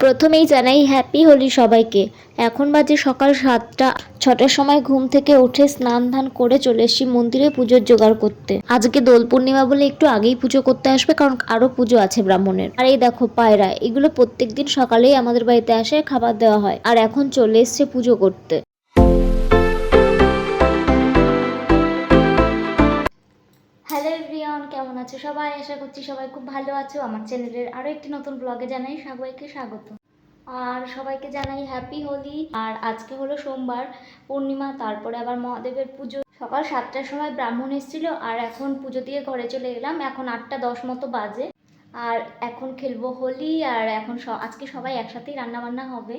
প্রথমেই জানাই হ্যাপি হোলি সবাইকে। এখন বাজে সকাল 7টা। 6টার সময় ঘুম থেকে উঠে স্নান ধান করে চলে এসেছি মন্দিরে পুজোর জোগাড় করতে। আজকে দোল পূর্ণিমা বলে একটু আগেই পুজো করতে আসবে, কারণ আরো পুজো আছে ব্রাহ্মণের। আর এই দেখো পায়রা, এগুলো প্রত্যেকদিন সকালেই আমাদের বাড়িতে আসে, খাবার দেওয়া হয়। আর এখন চলে এসছে পুজো করতে। হ্যালো এভরিওয়ান, কেমন আছো সবাই? আশা করছি সবাই খুব ভালো আছো। আমার চ্যানেলের আরো একটি নতুন ব্লগে জানাই সবাইকে স্বাগত। আর সবাইকে জানাই হ্যাপি হোলি। আর আজকে হলো সোমবার পূর্ণিমা, তারপরে আবার মহাদেবের পুজো। সকাল 7টার সময় ব্রাহ্মণ এসেছিল, আর এখন পুজো দিয়ে ঘরে চলে এলাম। এখন 8টা 10 মতো বাজে। আর এখন খেলবো হোলি। আর এখন আজকে সবাই একসাথেই রান্না বান্না হবে।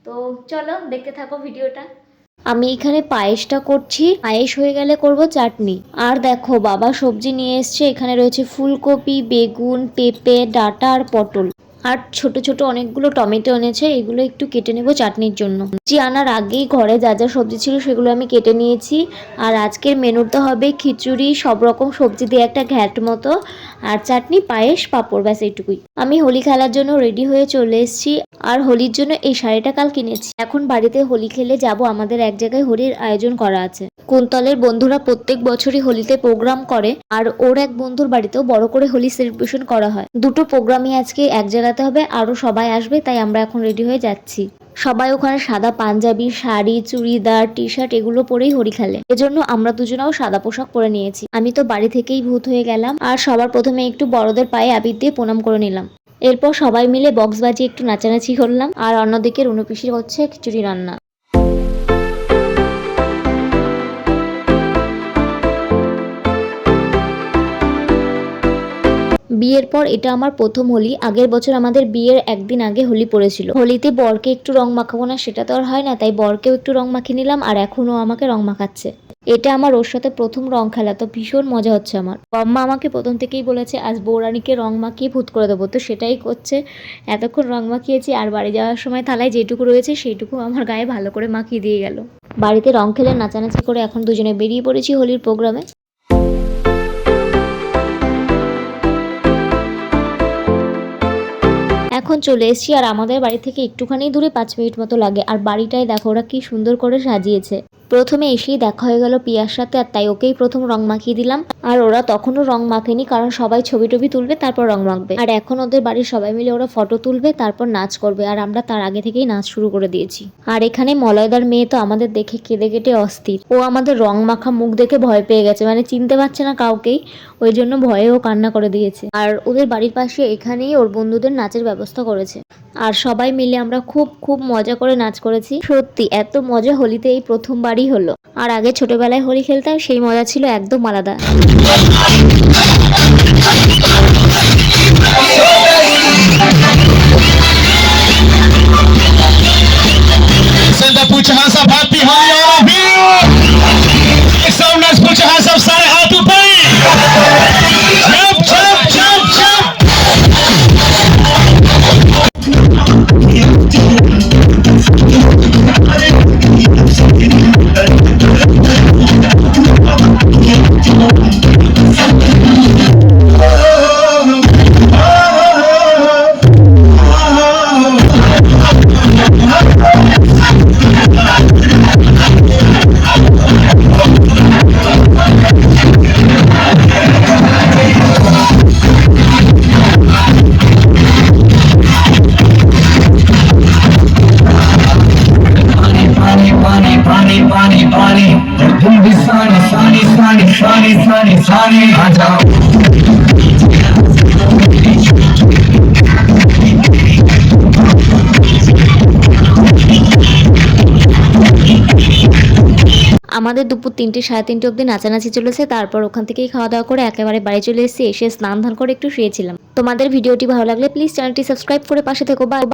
তো চলো দেখতে থাকো ভিডিওটা। আমি এখানে পায়েসটা করছি, পায়েস হয়ে গেলে করব চাটনি। আর দেখো বাবা সবজি নিয়ে এসছে, এখানে রয়েছে ফুলকপি, বেগুন, পেঁপে, ডাঁটা আর পটল। আর ছোট ছোট অনেকগুলো টমেটো এনেছে, এগুলো একটু কেটে নেব চাটনির জন্য। সবজি আনার আগেই ঘরে যা যা সবজি ছিল সেগুলো আমি কেটে নিয়েছি। আর আজকের মেনুতে হবে খিচুড়ি, সব রকম সবজি দিয়ে একটা ঘ্যাট মতো, আর চাটনি, পায়েস, পাঁপড়, ব্যাস এইটুকুই। আমি হোলি খেলার জন্য রেডি হয়ে চলে এসেছি। আর হোলির জন্য এই শাড়িটা কাল কিনেছি। এখন বাড়িতে হোলি খেলে যাব। আমাদের এক জায়গায় হোলির আয়োজন করা আছে। কুন্তলের বন্ধুরা প্রত্যেক বছরই হোলিতে প্রোগ্রাম করে, আর ওর এক বন্ধুর বাড়িতেও বড় করে হোলি সেলিব্রেশন করা হয়। দুটো প্রোগ্রামই আজকে এক জায়গাতে হবে, আরো সবাই আসবে, তাই আমরা এখন রেডি হয়ে যাচ্ছি। সবাই ওখানে সাদা পাঞ্জাবি, শাড়ি, চুড়িদার, টি শার্ট এগুলো পরেই হোলি খেলে। এজন্য আমরা দুজনেও সাদা পোশাক পরে নিয়েছি। আমি তো বাড়ি থেকেই ভূত হয়ে গেলাম। আর সবার প্রথমে একটু বড়দের পায়ে আবির দিয়ে প্রণাম করে নিলাম। এরপর সবাই মিলে বক্স বাজিয়ে একটু নাচানাচি করলাম। আর অন্যদিকে রুনুপিসি হচ্ছে খিচুড়ি রান্না। বিয়ের পর এটা আমার প্রথম হোলি। আগের বছর আমাদের বিয়ের একদিন আগে হোলি পড়েছিল। হোলিতে বরকে একটু রং মাখাবো না, সেটা তো আর হয় না, তাই বরকেও একটু রং মাখিয়ে নিলাম। আর এখনও আমাকে রং মাখাচ্ছে। এটা আমার ওর সাথে প্রথম রং খেলা, তো ভীষণ মজা হচ্ছে আমার। আম্মা আমাকে প্রথম থেকেই বলেছে আজ বৌরানীকে রং মাখিয়ে ভূত করে দেবো, তো সেটাই করছে। এতক্ষণ রং মাখিয়েছি, আর বাড়ি যাওয়ার সময় থালায় যেটুকু রয়েছে সেইটুকু আমার গায়ে ভালো করে মাখিয়ে দিয়ে গেল। বাড়িতে রং খেলে নাচানাচি করে এখন দুজনে বেরিয়ে পড়েছি হোলির প্রোগ্রামে। এখন চলে এসেছি। আর আমাদের বাড়ি থেকে একটুখানি দূরে 5 মিনিট মতো লাগে। আর বাড়িটায় দেখো ওরা কি সুন্দর করে সাজিয়েছে। প্রথমে এসেই দেখা হয়ে গেল পিয়ার সাথে, আর তাই ওকেই প্রথম রং মাখিয়ে দিলাম। আর ওরা তখনও রং মাখেনি, কারণ সবাই ছবি টবি তুলবে তারপর রং মাখবে। আর এখন ওদের বাড়ির সবাই মিলে ওরা ফটো তুলবে, তারপর নাচ করবে। আর আমরা তার আগে থেকেই নাচ শুরু করে দিয়েছি। আর এখানে মলয়দার মেয়ে তো আমাদের দেখে কেঁদে কেটে অস্থির। ও আমাদের রং মাখা মুখ দেখে ভয় পেয়ে গেছে, মানে চিনতে পারছে না কাউকেই। ওই জন্য ভয়ে ও কান্না করে দিয়েছে। আর ওদের বাড়ির পাশে এখানেই ওর বন্ধুদের নাচের ব্যবস্থা করেছে। আর সবাই মিলে আমরা খুব খুব মজা করে নাচ করেছি। সত্যি এত মজা হোলিতে এই প্রথমবারই হলো। আর আগে ছোটবেলায় হোলি খেলতাম, সেই মজা ছিল একদম আলাদা। Put your hands up, happy holy all of you. It's so nice, put your hands up, सारे हाथ ऊपर. Jump, jump, jump, jump. আমাদের দুপুর 3টে 3:30 অবধি নাচানাচি চলেছে। তারপর ওখান থেকেই খাওয়া দাওয়া করে একেবারে বাড়ি চলে এসেছি। এসে স্নান ধান করে একটু শুয়েছিলাম। তোমাদের ভিডিওটি ভালো লাগলে প্লিজ চ্যানেলটি সাবস্ক্রাইব করে পাশে থেকো। বাই।